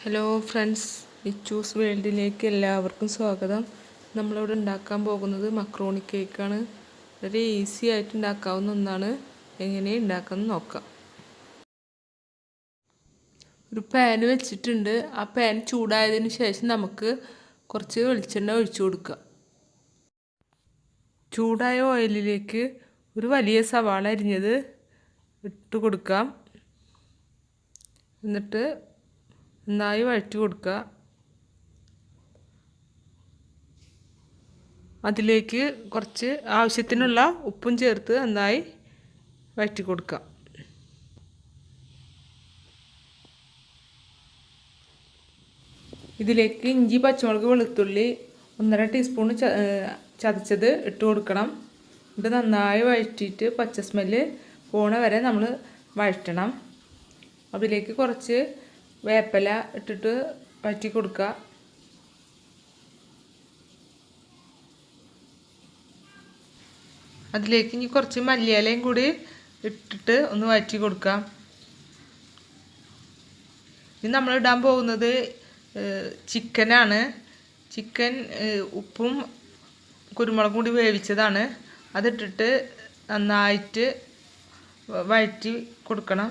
Hello friends, Ichu's വേൾഡിലേക്ക് എല്ലാവർക്കും സ്വാഗതം. നമ്മളിവിടെ ഉണ്ടാക്കാൻ പോകുന്നത് മക്രോണി കേക്കാണ്. വളരെ ഈസി ആയിട്ട് ഉണ്ടാക്കാവുന്ന ഒന്നാണ്. എങ്ങനെ ഉണ്ടാക്കാമെന്ന് നോക്കാം. ഒരു പാൻ വെച്ചിട്ടുണ്ട്. ആ പാൻ ചൂടായതിന് ശേഷം നമുക്ക് കുറച്ച് വെളിച്ചെണ്ണ ഒഴിച്ചു കൊടുക്കാം. ചൂടായ ഓയിലിലേക്ക് ഒരു വലിയ സവാള അരിഞ്ഞത് ഇട്ട് കൊടുക്കാം. എന്നിട്ട് നന്നായി വഴറ്റി കൊടുക്കുക. അതിലേക്ക് കുറച്ച് ആവശ്യത്തിനുള്ള ഉപ്പും ചേർത്ത് നന്നായി വഴറ്റി കൊടുക്കുക. ഇതിലേക്ക് ഇഞ്ചി, പച്ചമുളക്, വെളുത്തുള്ളി 1.5 ടീസ്പൂൺ ചതച്ചത് ഇട്ട് കൊടുക്കണം. ഇത് നന്നായി വഴറ്റിയിട്ട് പച്ച സ്മെല്ല് പോണ വരെ നമ്മൾ വഴറ്റണം. അതിലേക്ക് കുറച്ച് വേപ്പില ഇട്ടിട്ട് വഴറ്റി കൊടുക്കുക. അതിലേക്ക് ഇനി കുറച്ച് മല്ലിയിലയും കൂടി ഇട്ടിട്ട് ഒന്ന് വഴറ്റി കൊടുക്കാം. ഇനി നമ്മൾ ഇടാൻ പോകുന്നത് ചിക്കനാണ്. ചിക്കൻ ഉപ്പും കുരുമുളകും കൂടി വേവിച്ചതാണ്. അതിട്ടിട്ട് നന്നായിട്ട് വഴറ്റി കൊടുക്കണം.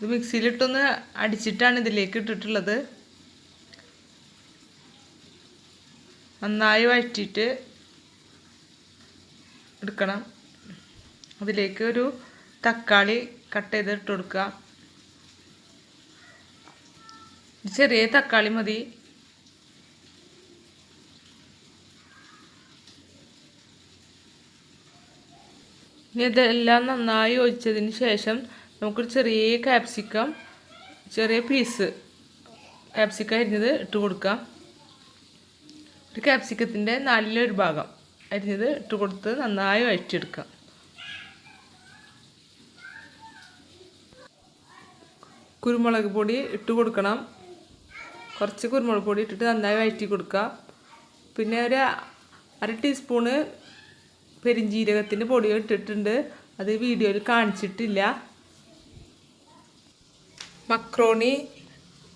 ഇത് മിക്സിയിലിട്ടൊന്ന് അടിച്ചിട്ടാണ് ഇതിലേക്ക് ഇട്ടിട്ടുള്ളത്. നന്നായി വഴറ്റിയിട്ട് എടുക്കണം. അതിലേക്ക് ഒരു തക്കാളി കട്ട് ചെയ്ത് ഇട്ട് കൊടുക്കുക. ചെറിയ തക്കാളി മതി. ഇനി ഇതെല്ലാം നന്നായി ഒഴിച്ചതിന് ശേഷം നമുക്കൊരു ചെറിയ ക്യാപ്സിക്കം, ചെറിയ പീസ് ക്യാപ്സിക്കം അരിഞ്ഞത് ഇട്ട് കൊടുക്കാം. ഒരു ക്യാപ്സിക്കത്തിൻ്റെ 1/4 ഭാഗം അരിഞ്ഞത് ഇട്ട് കൊടുത്ത് നന്നായി വഴറ്റിയെടുക്കാം. കുരുമുളക് പൊടി ഇട്ട് കൊടുക്കണം. കുറച്ച് കുരുമുളക് പൊടി ഇട്ടിട്ട് നന്നായി വഴറ്റി കൊടുക്കുക. പിന്നെ ഒരു 1/2 ടീസ്പൂണ് പെരിഞ്ജീരകത്തിൻ്റെ പൊടി ഇട്ടിട്ടുണ്ട്. അത് വീഡിയോയിൽ കാണിച്ചിട്ടില്ല. മക്രോണി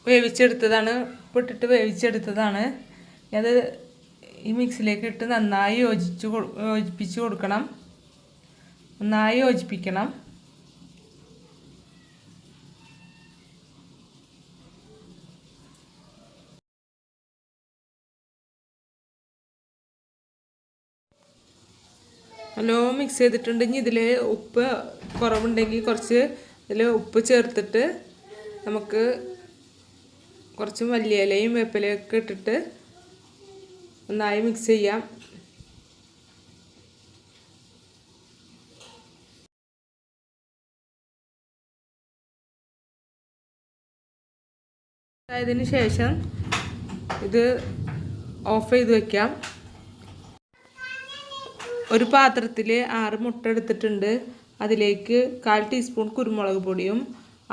വേവിച്ചെടുത്തതാണ്, ഉപ്പിട്ടിട്ട് വേവിച്ചെടുത്തതാണ്. അത് ഈ മിക്സിലേക്ക് ഇട്ട് നന്നായി യോജിപ്പിച്ച് കൊടുക്കണം. നന്നായി യോജിപ്പിക്കണം. നല്ലോ മിക്സ് ചെയ്തിട്ടുണ്ടെങ്കിൽ ഇതിൽ ഉപ്പ് കുറവുണ്ടെങ്കിൽ കുറച്ച് ഇതിൽ ഉപ്പ് ചേർത്തിട്ട് നമുക്ക് കുറച്ച് മല്ലിയിലയും വേപ്പിലയൊക്കെ ഇട്ടിട്ട് നന്നായി മിക്സ് ചെയ്യാം. അതിന് ശേഷം ഇത് ഓഫ് ചെയ്ത് വയ്ക്കാം. ഒരു പാത്രത്തിൽ 6 മുട്ട എടുത്തിട്ടുണ്ട്. അതിലേക്ക് 1/4 ടീസ്പൂൺ കുരുമുളക് പൊടിയും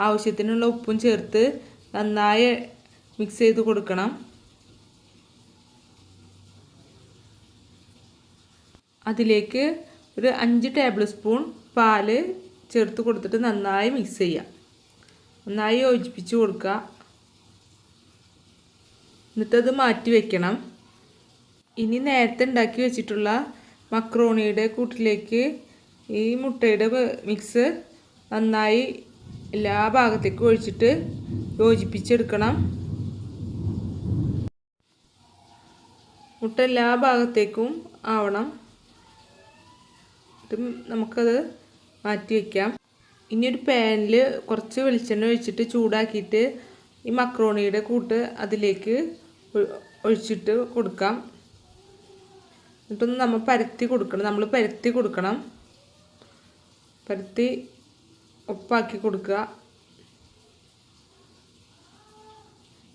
ആവശ്യത്തിനുള്ള ഉപ്പും ചേർത്ത് നന്നായി മിക്സ് ചെയ്ത് കൊടുക്കണം. അതിലേക്ക് ഒരു 5 ടേബിൾ സ്പൂൺ പാല് ചേർത്ത് കൊടുത്തിട്ട് നന്നായി മിക്സ് ചെയ്യാം. നന്നായി യോജിപ്പിച്ച് കൊടുക്കുക. എന്നിട്ടത് മാറ്റി വയ്ക്കണം. ഇനി നേരത്തെ ഉണ്ടാക്കി വെച്ചിട്ടുള്ള മക്രോണിയുടെ കൂട്ടിലേക്ക് ഈ മുട്ടയുടെ മിക്സ് നന്നായി എല്ലാ ഭാഗത്തേക്കും ഒഴിച്ചിട്ട് യോജിപ്പിച്ചെടുക്കണം. മുട്ട എല്ലാ ഭാഗത്തേക്കും ആവണം. നമുക്കത് മാറ്റി വയ്ക്കാം. ഇനി ഒരു പാനിൽ കുറച്ച് വെളിച്ചെണ്ണ ഒഴിച്ചിട്ട് ചൂടാക്കിയിട്ട് ഈ മക്രോണിയുടെ കൂട്ട് അതിലേക്ക് ഒഴിച്ചിട്ട് കൊടുക്കാം. എന്നിട്ടൊന്ന് നമ്മൾ പരത്തി കൊടുക്കണം. പരത്തി ഒപ്പാക്കി കൊടുക്കുക.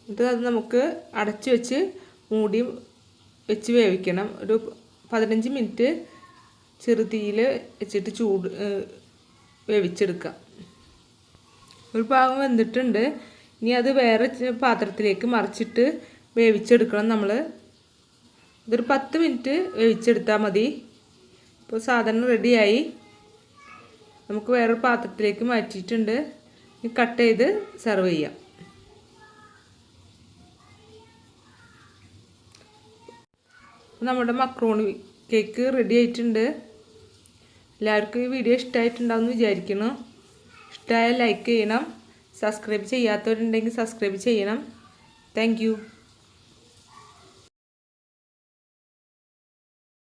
എന്നിട്ട് അത് നമുക്ക് അടച്ചു വെച്ച് മൂടി വെച്ച് വേവിക്കണം. ഒരു 15 മിനിറ്റ് ചെറുതീയിൽ വെച്ചിട്ട് വേവിച്ചെടുക്കാം. ഒരു ഭാഗം വെന്തിട്ടുണ്ട്. ഇനി അത് വേറെ പാത്രത്തിലേക്ക് മറിച്ചിട്ട് വേവിച്ചെടുക്കണം. നമ്മൾ ഇതൊരു 10 മിനിറ്റ് വേവിച്ചെടുത്താൽ മതി. ഇപ്പോൾ സാധനം റെഡിയായി. നമുക്ക് വേറൊരു പാത്രത്തിലേക്ക് മാറ്റിയിട്ടുണ്ട്. കട്ട് ചെയ്ത് സെർവ് ചെയ്യാം. നമ്മുടെ മക്രോണി കേക്ക് റെഡി ആയിട്ടുണ്ട്. എല്ലാവർക്കും ഈ വീഡിയോ ഇഷ്ടമായിട്ടുണ്ടാവുമെന്ന് വിചാരിക്കുന്നു. ഇഷ്ടമായാൽ ലൈക്ക് ചെയ്യണം. സബ്സ്ക്രൈബ് ചെയ്യാത്തവരുണ്ടെങ്കിൽ സബ്സ്ക്രൈബ് ചെയ്യണം. Thank you.